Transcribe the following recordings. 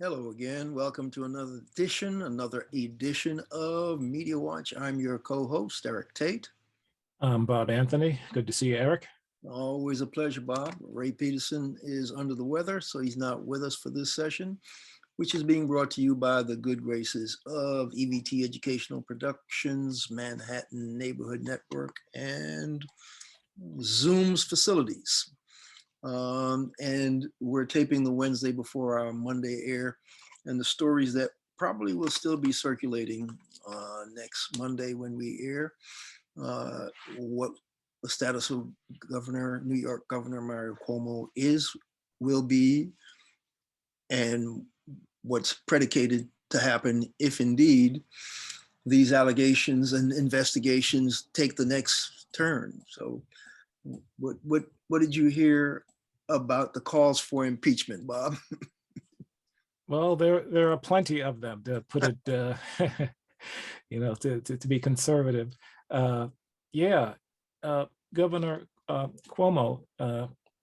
Hello again. Welcome to another edition of Media Watch. I'm your co-host, Eric Tait. I'm Bob Anthony. Good to see you, Eric. Always a pleasure, Bob. Ray Peterson is under the weather, so he's not with us for this session, which is being brought to you by the good graces of EVT Educational Productions, Manhattan Neighborhood Network, and Zoom's facilities. And we're taping the Wednesday before our Monday air, and the stories that probably will still be circulating next Monday when we air, what the status of New York Governor Mario Cuomo will be, and what's predicated to happen if indeed these allegations and investigations take the next turn. So what did you hear about the calls for impeachment, Bob? Well, there are plenty of them, to put it, to be conservative. Governor Cuomo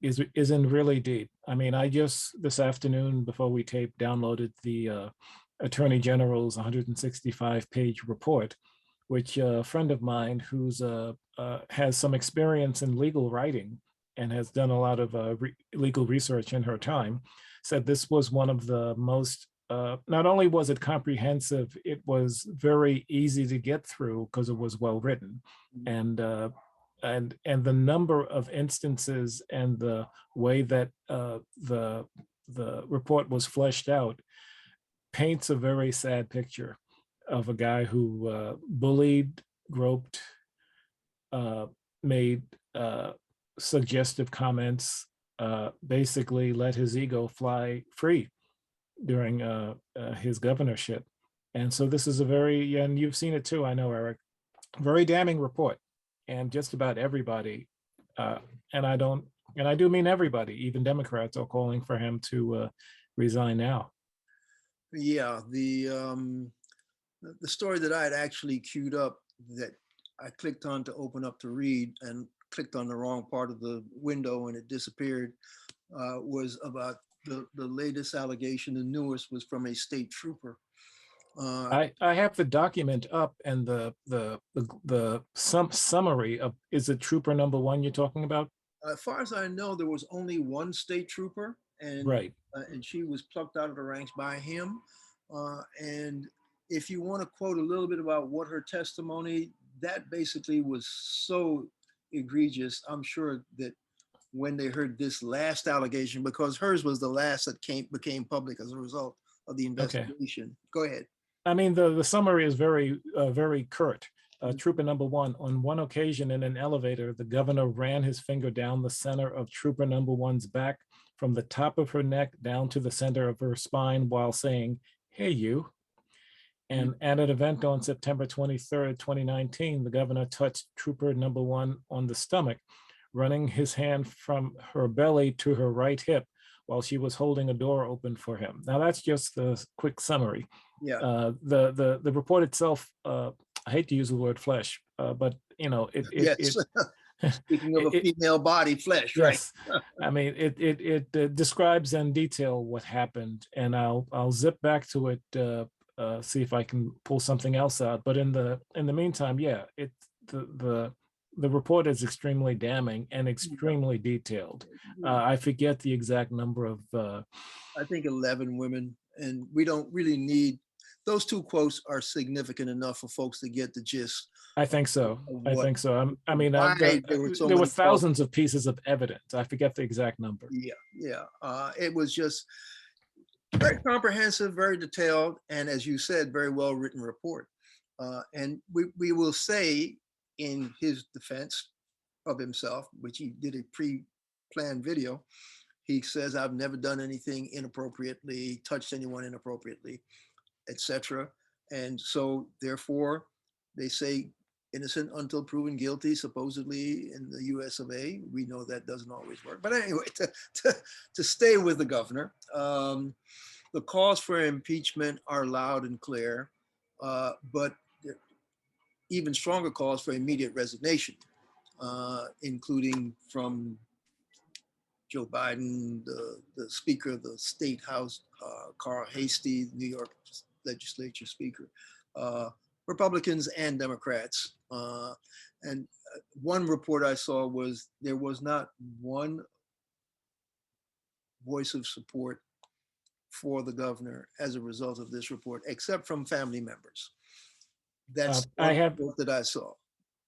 is in really deep. I mean, I just this afternoon before we taped downloaded the Attorney General's 165-page report, which a friend of mine who's has some experience in legal writing and has done a lot of legal research in her time, said this was one of the most, not only was it comprehensive, it was very easy to get through because it was well written. And the number of instances and the way that the report was fleshed out paints a very sad picture of a guy who bullied, groped, made suggestive comments, basically let his ego fly free during his governorship. And so this is and you've seen it too, I know, Eric, very damning report. And just about everybody, and I do mean everybody, even Democrats are calling for him to resign now. Yeah, the story that I had actually queued up that I clicked on to open up to read and clicked on the wrong part of the window and it disappeared, was about the latest allegation. The newest was from a state trooper. I have the document up, and the summary of, is it trooper number one you're talking about? As far as I know, there was only one state trooper, and right. And she was plucked out of the ranks by him. And if you want to quote a little bit about what her testimony, that basically was so egregious. I'm sure that when they heard this last allegation, because hers was the last that became public as a result of the investigation. Okay. Go ahead. I mean, the summary is very, very curt. Trooper number one, on one occasion in an elevator, the governor ran his finger down the center of trooper number one's back from the top of her neck down to the center of her spine while saying, "Hey, you." And at an event on September 23rd, 2019, the governor touched trooper number one on the stomach, running his hand from her belly to her right hip while she was holding a door open for him. Now that's just the quick summary. Yeah. The report itself, I hate to use the word flesh, but yes. Speaking of a female body, flesh, yes. Right? I mean, it describes in detail what happened, and I'll zip back to it, see if I can pull something else out. But in the meantime, yeah, the report is extremely damning and extremely detailed. I forget the exact number of. I think 11 women, and we don't really need. Those two quotes are significant enough for folks to get the gist. I think so. I think so. I mean, there were thousands of pieces of evidence. I forget the exact number. Yeah. It was just very comprehensive, very detailed, and as you said, very well written report. And we will say in his defense of himself, which he did a pre-planned video, he says, "I've never done anything inappropriately, touched anyone inappropriately, etc." And so therefore they say innocent until proven guilty, supposedly in the US of A. We know that doesn't always work. But anyway, to stay with the governor, the calls for impeachment are loud and clear, but even stronger calls for immediate resignation, including from Joe Biden, the Speaker of the State House, Carl Hastie, New York Legislature Speaker, Republicans and Democrats. And one report I saw was there was not one voice of support for the governor as a result of this report, except from family members. That's one report that I saw.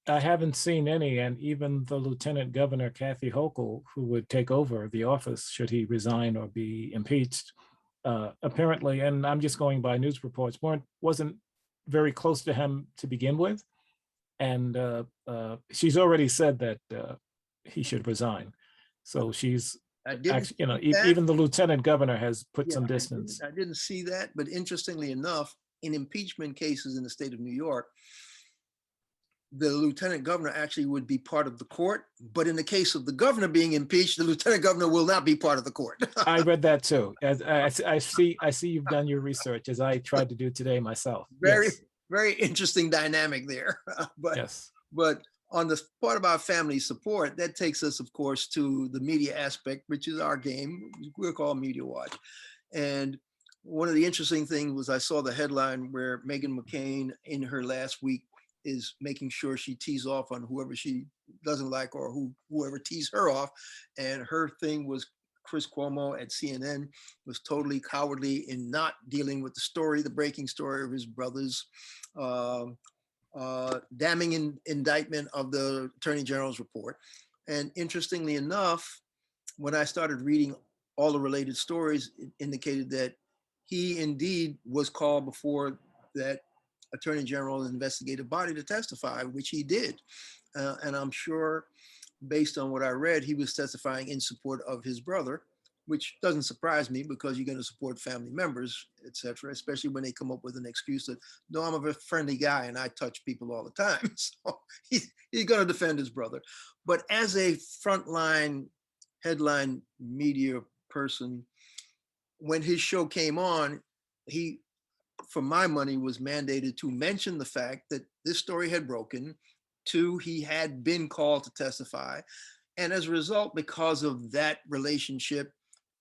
I haven't seen any, and even the Lieutenant Governor Kathy Hochul, who would take over the office should he resign or be impeached, apparently, and I'm just going by news reports, wasn't very close to him to begin with, and she's already said that he should resign. So she's actually, you know, even the Lieutenant Governor has put some distance. I didn't see that, but interestingly enough, in impeachment cases in the state of New York, the lieutenant governor actually would be part of the court, but in the case of the governor being impeached, the lieutenant governor will not be part of the court. I read that too. As I see you've done your research, as I tried to do today myself. Very interesting dynamic there. But yes. But on the part about family support, that takes us, of course, to the media aspect, which is our game. We'll call Media Watch. And one of the interesting things was I saw the headline where Meghan McCain in her last week is making sure she tees off on whoever she doesn't like or whoever tees her off. And her thing was Chris Cuomo at CNN was totally cowardly in not dealing with the story, the breaking story of his brother's damning indictment of the Attorney General's report. And interestingly enough, when I started reading all the related stories, it indicated that he indeed was called before that Attorney General investigative body to testify, which he did. And I'm sure based on what I read, he was testifying in support of his brother, which doesn't surprise me because you're going to support family members, et cetera, especially when they come up with an excuse that, no, I'm a very friendly guy and I touch people all the time. So he's going to defend his brother. But as a frontline headline media person, when his show came on, he, for my money, was mandated to mention the fact that this story had broken. 2, he had been called to testify. And as a result, because of that relationship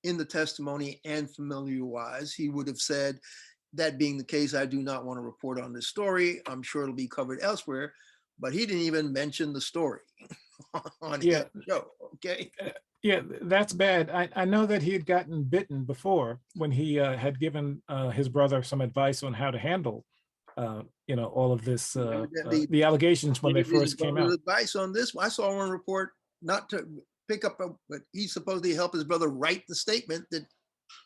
in the testimony and familiar-wise, he would have said, that being the case, I do not want to report on this story. I'm sure it'll be covered elsewhere. But he didn't even mention the story on his show, okay? Yeah, that's bad. I know that he had gotten bitten before when he had given his brother some advice on how to handle, you know, all of this, the allegations when they first came out. Advice on this, I saw one report not to pick up, but he supposedly helped his brother write the statement that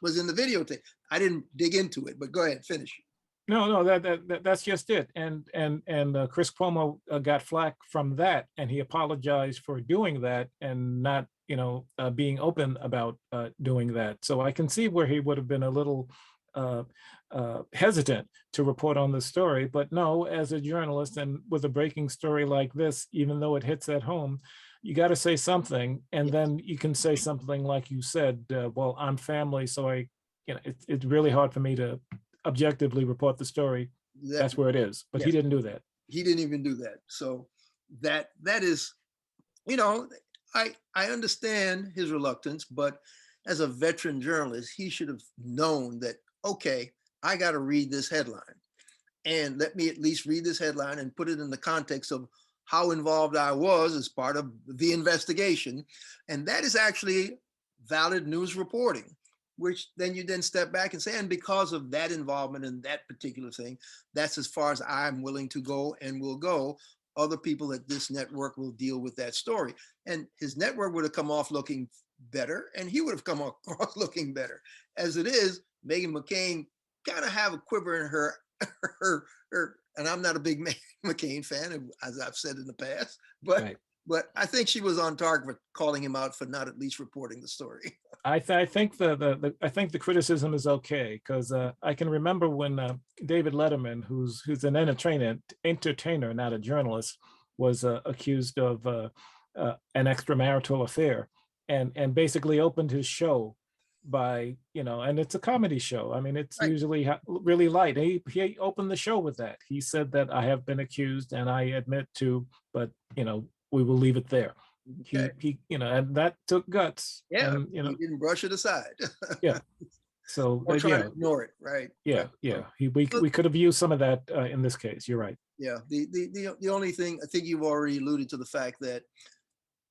was in the videotape. I didn't dig into it, but go ahead, finish. No, that's just it. And Chris Cuomo got flack from that, and he apologized for doing that and not, you know, being open about doing that. So I can see where he would have been a little hesitant to report on the story. But no, as a journalist and with a breaking story like this, even though it hits at home, you got to say something. And then you can say something like you said, well, I'm family, so it's really hard for me to objectively report the story. That's where it is. But he didn't do that. He didn't even do that. So that is, you know, I understand his reluctance, but as a veteran journalist, he should have known that, okay, I got to read this headline, and let me at least read this headline and put it in the context of how involved I was as part of the investigation. And that is actually valid news reporting, which then you then step back and say, and because of that involvement in that particular thing, that's as far as I'm willing to go and will go. Other people at this network will deal with that story. And his network would have come off looking better, and he would have come across looking better. As it is, Meghan McCain kind of have a quiver in her, and I'm not a big McCain fan, as I've said in the past, but I think she was on target for calling him out for not at least reporting the story. I think the criticism is okay, because I can remember when David Letterman, who's an entertainer, not a journalist, was accused of an extramarital affair, and basically opened his show by, you know, and it's a comedy show. I mean, it's usually really light. He opened the show with that. He said that I have been accused and I admit to, but, you know, we will leave it there. Okay. He and that took guts. Yeah, And he didn't brush it aside. yeah. So Or try to yeah, ignore it, right? yeah, Right. yeah. But We could have used some of that in this case. You're right. yeah, the only thing, I think you've already alluded to the fact that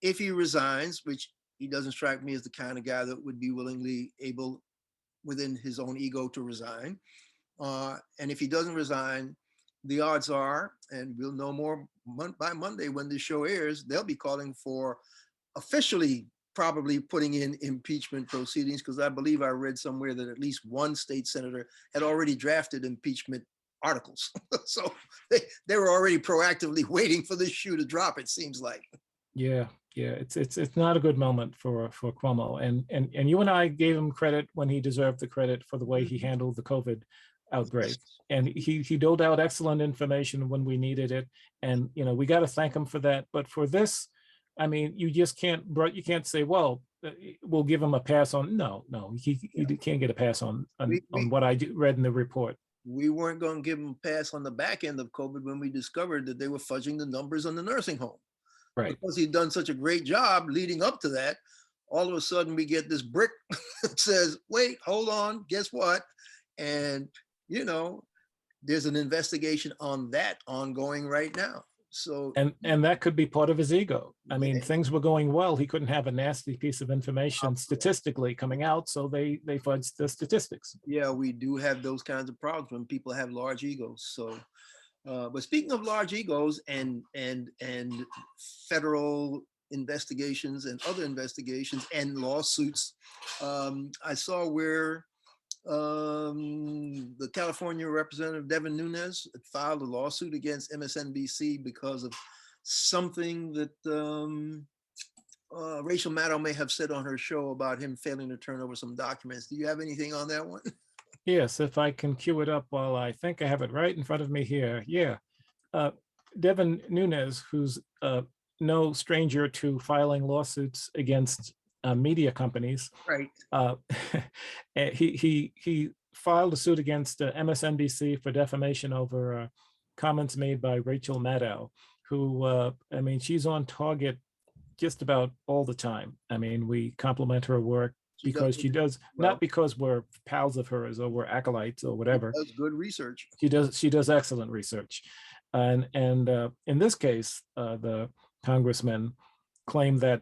if he resigns, which he doesn't strike me as the kind of guy that would be willingly able within his own ego to resign. And if he doesn't resign, the odds are, and we'll know more by Monday when this show airs, they'll be calling for officially probably putting in impeachment proceedings, because I believe I read somewhere that at least one state senator had already drafted impeachment articles. So they were already proactively waiting for this shoe to drop, it seems like. Yeah, yeah. It's not a good moment for Cuomo. And you and I gave him credit when he deserved the credit for the way he handled the COVID outbreak. And he doled out excellent information when we needed it. And we got to thank him for that. But for this, I mean, you just can't say, well, we'll give him a pass on. No, he can't get a pass on what I read in the report. We weren't going to give him a pass on the back end of COVID when we discovered that they were fudging the numbers on the nursing home. Right. Because he'd done such a great job leading up to that, all of a sudden we get this brick that says, wait, hold on, guess what? And, there's an investigation on that ongoing right now. So and that could be part of his ego. I mean, things were going well. He couldn't have a nasty piece of information statistically coming out, so they fudged the statistics. Yeah, we do have those kinds of problems when people have large egos. So, but speaking of large egos and federal investigations and other investigations and lawsuits, I saw where the California representative Rep.Nunes filed a lawsuit against MSNBC because of something that Rachel Maddow may have said on her show about him failing to turn over some documents. Do you have anything on that one? Yes, if I can cue it up while I think I have it right in front of me here. Yeah. Rep.Nunes, who's no stranger to filing lawsuits against media companies. Right. He filed a suit against MSNBC for defamation over comments made by Rachel Maddow, who, I mean, she's on target just about all the time. I mean, we compliment her work because she does, not because we're pals of hers or we're acolytes or whatever. That's good research. She does excellent research. And in this case, the congressman claimed that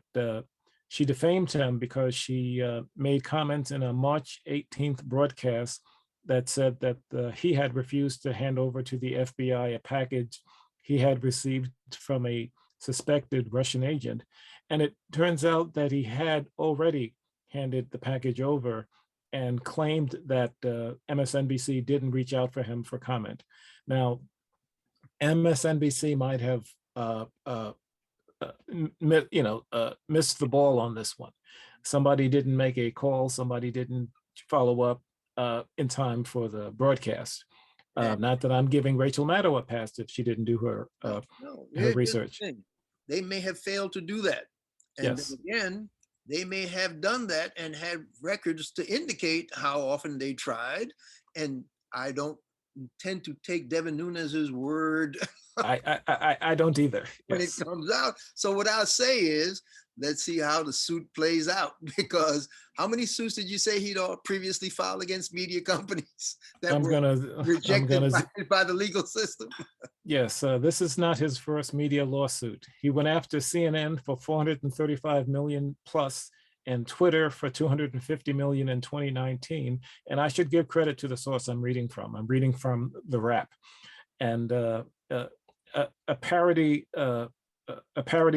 she defamed him because she made comments in a March 18th broadcast that said that he had refused to hand over to the FBI a package he had received from a suspected Russian agent. And it turns out that he had already handed the package over and claimed that MSNBC didn't reach out for him for comment. Now, MSNBC might have missed the ball on this one. Somebody didn't make a call, somebody didn't follow up in time for the broadcast. Not that I'm giving Rachel Maddow a pass if she didn't do her research. They may have failed to do that. And yes. then again, they may have done that and had records to indicate how often they tried. And I don't tend to take Rep.Nunes' word. I don't either. When it comes out. So what I'll say is, let's see how the suit plays out, because how many suits did you say he'd previously filed against media companies that were rejected by the legal system? Yes, this is not his first media lawsuit. He went after CNN for 435 million plus and Twitter for 250 million in 2019. And I should give credit to the source I'm reading from. I'm reading from the Wrap. And a parody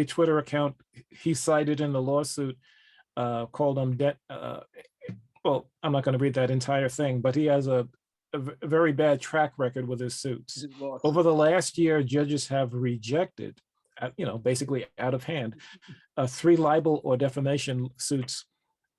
Twitter account he cited in the lawsuit called him well, I'm not going to read that entire thing, but he has a very bad track record with his suits. Over the last year, judges have rejected, basically out of hand, 3 libel or defamation suits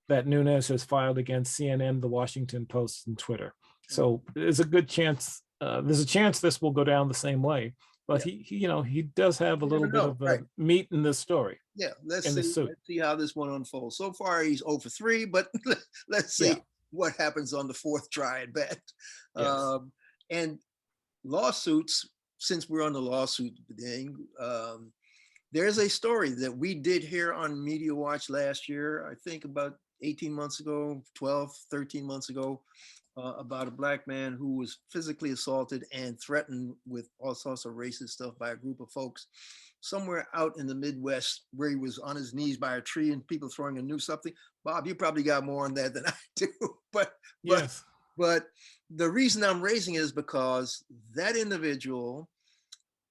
that Nunes has filed against CNN, The Washington Post, and Twitter. So there's a good chance, this will go down the same way. But he does have a little bit of meat in this story. Yeah, let's see how this one unfolds. So far, he's 0 for 3, but let's see what happens on the 4th try at bat. Yes. And lawsuits, since we're on the lawsuit thing, there's a story that we did here on Media Watch last year, I think about 18 months ago, 12, 13 months ago, about a Black man who was physically assaulted and threatened with all sorts of racist stuff by a group of folks somewhere out in the Midwest, where he was on his knees by a tree and people throwing a noose something. Bob, you probably got more on that than I do, but Yes. but the reason I'm raising it is because that individual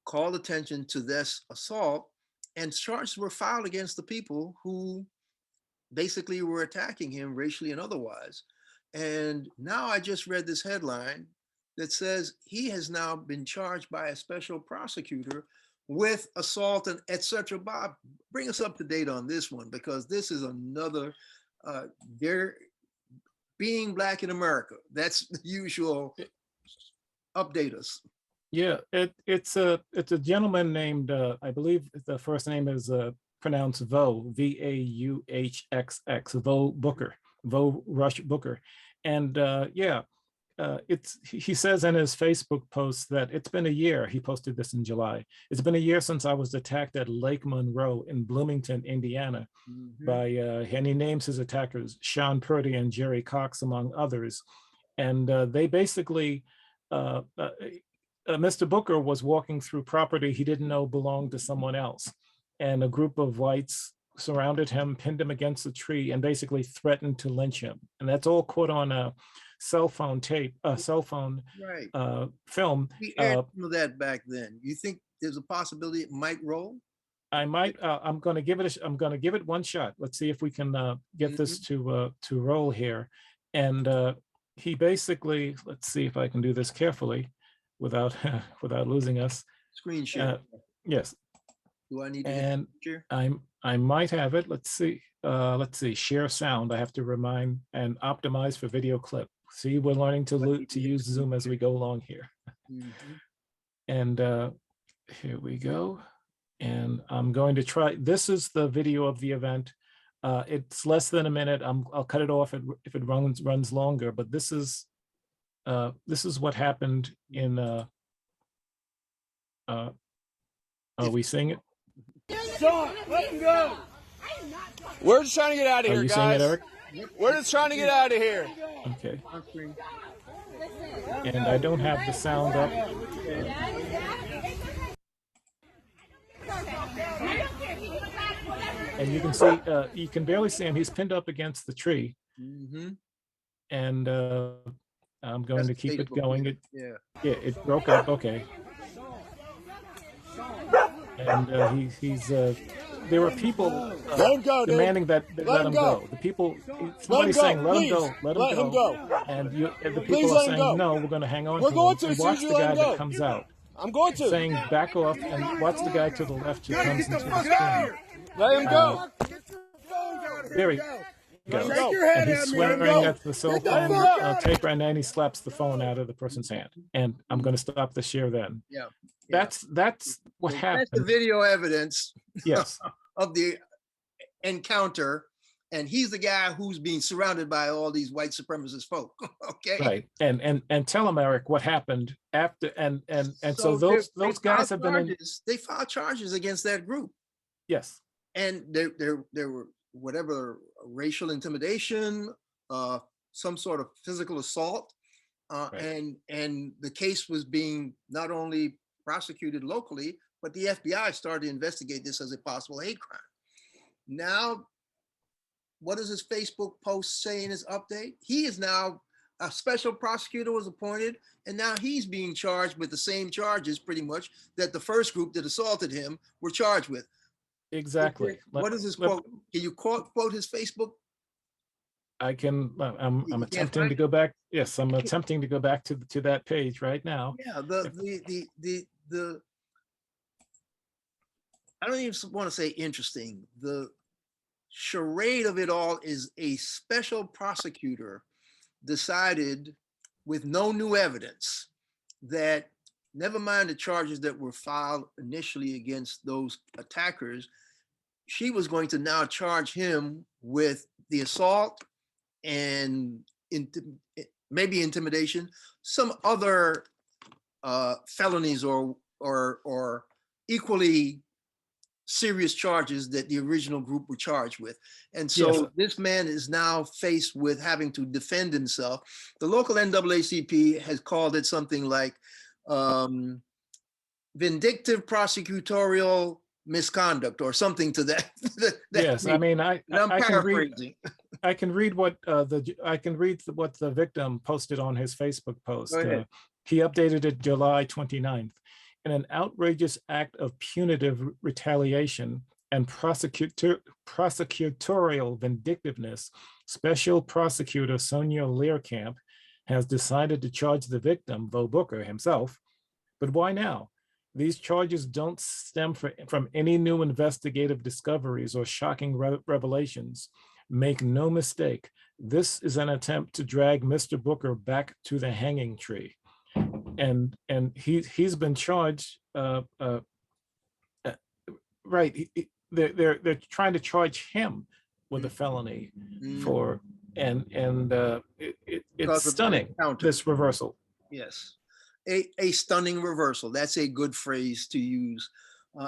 called attention to this assault, and charges were filed against the people who basically were attacking him racially and otherwise. And now I just read this headline that says he has now been charged by a special prosecutor with assault and etc. Bob, bring us up to date on this one, because this is another, there being Black in America. That's the usual. Update us. Yeah, it's a gentleman named, I believe the first name is pronounced Vo, Vauxx, Vo Booker, Vo Rush Booker. And yeah, he says in his Facebook post that it's been a year. He posted this in July. It's been a year since I was attacked at Lake Monroe in Bloomington, Indiana, by, and he names his attackers, Sean Purdy and Jerry Cox, among others. And they basically, Mr. Booker was walking through property he didn't know belonged to someone else. And a group of whites surrounded him, pinned him against a tree, and basically threatened to lynch him. And that's all caught on a cell phone tape, film. We aired some of that back then. You think there's a possibility it might roll? I might. I'm going to give it one shot. Let's see if we can get this to roll here. And he basically, let's see if I can do this carefully without without losing us. Screen share. Yes. Do I need to and share? I might have it. Let's see. Share sound. I have to remind and optimize for video clip. See, we're learning to use Zoom as we go along here. And here we go. And I'm going to try. This is the video of the event. It's less than a minute. I'll cut it off if it runs longer. But this is what happened in. Are we seeing it? Sean, let him go. We're just trying to get out of here, guys. Are you seeing it, Eric? We're just trying to get out of here. Okay. And I don't have the sound up. And you can see, you can barely see him. He's pinned up against the tree. And I'm going to keep it going. Yeah, it broke up. Okay. And he's there were people demanding that let him go. The people, somebody's saying, let him go, let him go. And the people are saying, no, we're going to hang on to him. And watch the guy that comes out. I'm going to. Saying back off, and watch the guy to the left who comes into the screen. Let him go. There he goes. And he's swearing at the cell phone tape, and then he slaps the phone out of the person's hand. And I'm going to stop the share then. Yeah. That's what happened. That's the video evidence. Yes. Of the encounter, and he's the guy who's being surrounded by all these white supremacist folk. Okay. Right. And tell him, Eric, what happened after and so those guys have been they filed charges against that group. Yes. And there were whatever racial intimidation, some sort of physical assault, right. and the case was being not only prosecuted locally, but the FBI started to investigate this as a possible hate crime. Now, what does his Facebook post say in his update? He is now, a special prosecutor was appointed, and now he's being charged with the same charges pretty much that the first group that assaulted him were charged with. Exactly. What is his quote? Can you quote his Facebook? I can, I'm attempting to go back. Yes, I'm attempting to go back to that page right now. Yeah, the I don't even want to say interesting. The charade of it all is a special prosecutor decided with no new evidence that, never mind the charges that were filed initially against those attackers, she was going to now charge him with the assault and maybe intimidation, some other felonies or equally serious charges that the original group were charged with. And so Yes. this man is now faced with having to defend himself. The local NAACP has called it something like vindictive prosecutorial misconduct or something to that. Yes, I mean, and I'm paraphrasing. I can read what what the victim posted on his Facebook post. Go ahead. He updated it July 29th. In an outrageous act of punitive retaliation and prosecutorial vindictiveness, Special Prosecutor Sonia Learcamp has decided to charge the victim, Bo Booker himself. But why now? These charges don't stem from any new investigative discoveries or shocking revelations. Make no mistake, this is an attempt to drag Mr. Booker back to the hanging tree. And he's been charged, right, they're trying to charge him with a felony for, it's stunning, this reversal. Yes, a stunning reversal. That's a good phrase to use.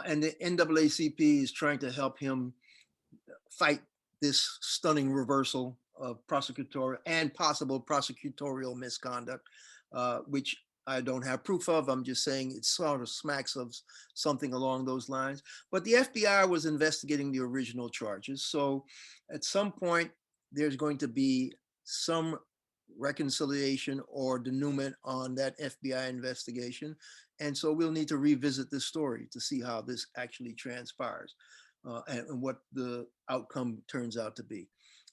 And the NAACP is trying to help him fight this stunning reversal of prosecutorial and possible prosecutorial misconduct, which I don't have proof of. I'm just saying it sort of smacks of something along those lines. But the FBI was investigating the original charges. So at some point, there's going to be some reconciliation or denouement on that FBI investigation. And so we'll need to revisit this story to see how this actually transpires and what the outcome turns out to be.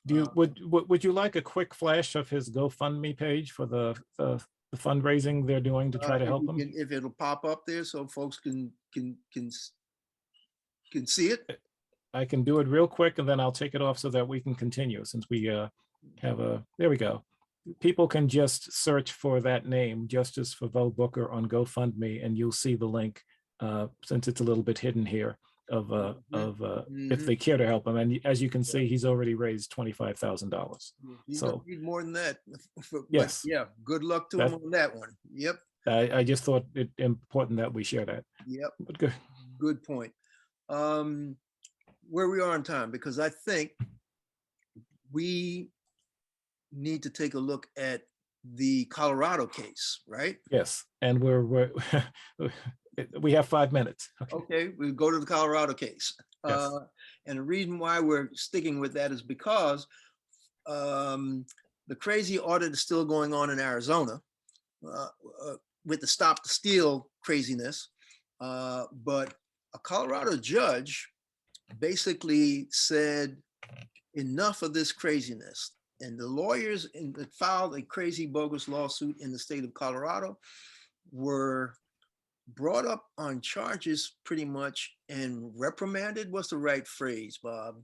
Would you like a quick flash of his GoFundMe page for the fundraising they're doing to try to help him? If it'll pop up there so folks can see it. I can do it real quick and then I'll take it off so that we can continue, since we have there we go. People can just search for that name, Justice for Bo Booker, on GoFundMe, and you'll see the link, since it's a little bit hidden here, of if they care to help him. And as you can see, he's already raised $25,000. So need more than that. Yes. Yeah. Good luck to him on that one. Yep. I just thought it important that we share that. Yep. But good. Good point. Where we are on time, because I think we need to take a look at the Colorado case, right? Yes, and we have 5 minutes. Okay, we go to the Colorado case. Yes. And the reason why we're sticking with that is because the crazy audit is still going on in Arizona with the Stop the Steal craziness. But a Colorado judge basically said, enough of this craziness. And the lawyers that filed a crazy bogus lawsuit in the state of Colorado were brought up on charges pretty much and reprimanded. What's the right phrase, Bob?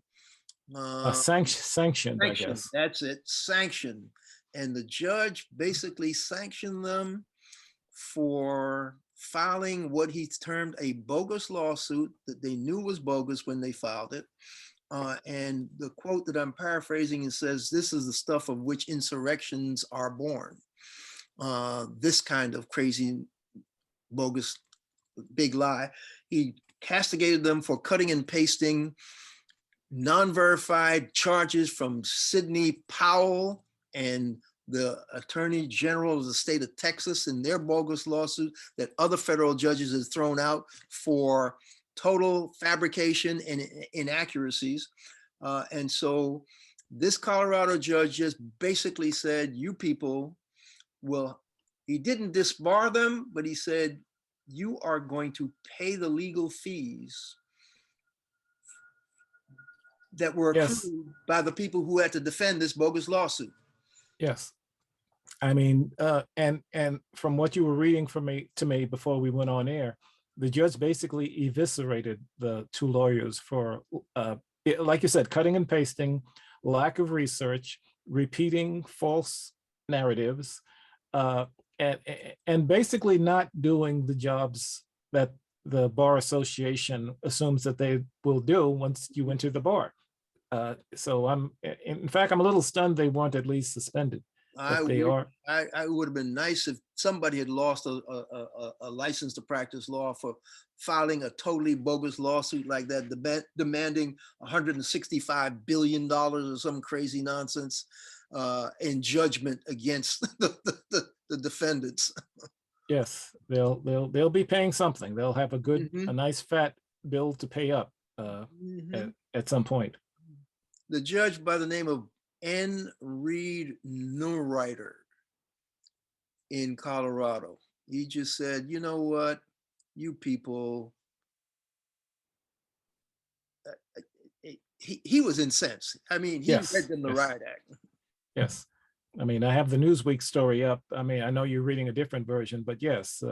Sanctioned, I guess. That's it, sanctioned. And the judge basically sanctioned them for filing what he termed a bogus lawsuit that they knew was bogus when they filed it. And the quote that I'm paraphrasing, it says, "This is the stuff of which insurrections are born." This kind of crazy, bogus, big lie. He castigated them for cutting and pasting non-verified charges from Sidney Powell and the Attorney General of the state of Texas in their bogus lawsuit that other federal judges have thrown out for total fabrication and inaccuracies. And so this Colorado judge just basically said, you people, well, he didn't disbar them, but he said, you are going to pay the legal fees that were accrued by the people who had to defend this bogus lawsuit. Yes. I mean, and from what you were reading to me before we went on air, the judge basically eviscerated the two lawyers for, like you said, cutting and pasting, lack of research, repeating false narratives, and basically not doing the jobs that the Bar Association assumes that they will do once you enter the bar. So in fact, I'm a little stunned they weren't at least suspended. I But they would, are, I would have been nice if somebody had lost a license to practice law for filing a totally bogus lawsuit like that, demanding $165 billion or some crazy nonsense in judgment against the defendants. yes, they'll be paying something. They'll have a Mhm. nice fat bill to pay up Mhm. at some point. The judge by the name of N. Reed Neureuter in Colorado, he just said, you know what, you people, he was incensed. I mean, he read Yes, them the yes, riot act. yes. I mean, I have the Newsweek story up. I mean, I know you're reading a different version, but yes,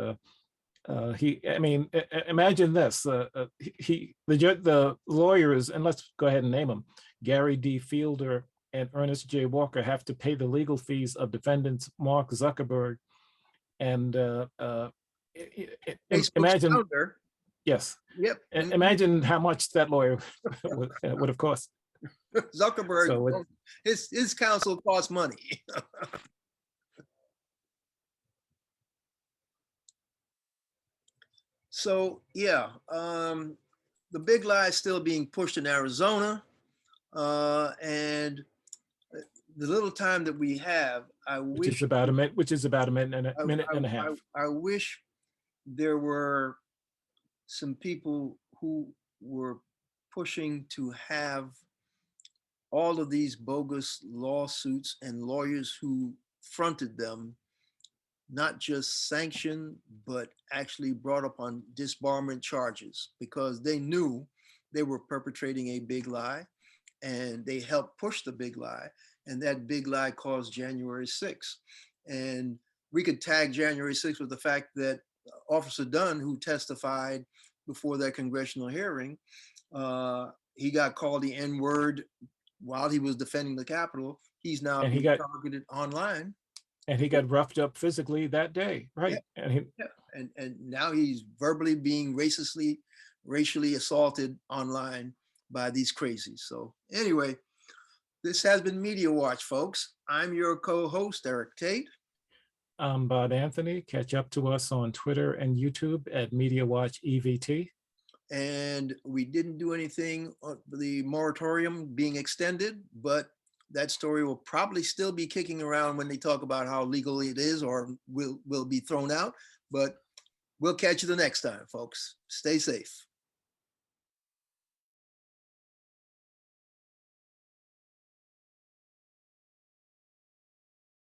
I mean, imagine this: the lawyers, and let's go ahead and name them, Gary D. Fielder and Ernest J. Walker, have to pay the legal fees of defendants Mark Zuckerberg and Facebook's imagine, founder. yes, Yep. imagine how much that lawyer would have cost. Zuckerberg, So his counsel costs money. So yeah, the big lie is still being pushed in Arizona, and the little time that we have, I which is wish, about a minute, minute and a half. I wish there were some people who were pushing to have all of these bogus lawsuits and lawyers who fronted them not just sanctioned, but actually brought up on disbarment charges, because they knew they were perpetrating a big lie and they helped push the big lie. And that big lie caused January 6th. And we could tag January 6th with the fact that Officer Dunn, who testified before that congressional hearing, he got called the N-word while he was defending the Capitol. He's now And he being got targeted online. roughed up physically that day, right? Yeah, And he, yeah. And now he's verbally being racially assaulted online by these crazies. So anyway, this has been Media Watch, folks. I'm your co-host, Eric Tait. I'm Bob Anthony. Catch up to us on Twitter and YouTube at Media Watch EVT. And we didn't do anything on the moratorium being extended, but that story will probably still be kicking around when they talk about how legal it is or will be thrown out. But we'll catch you the next time, folks. Stay safe.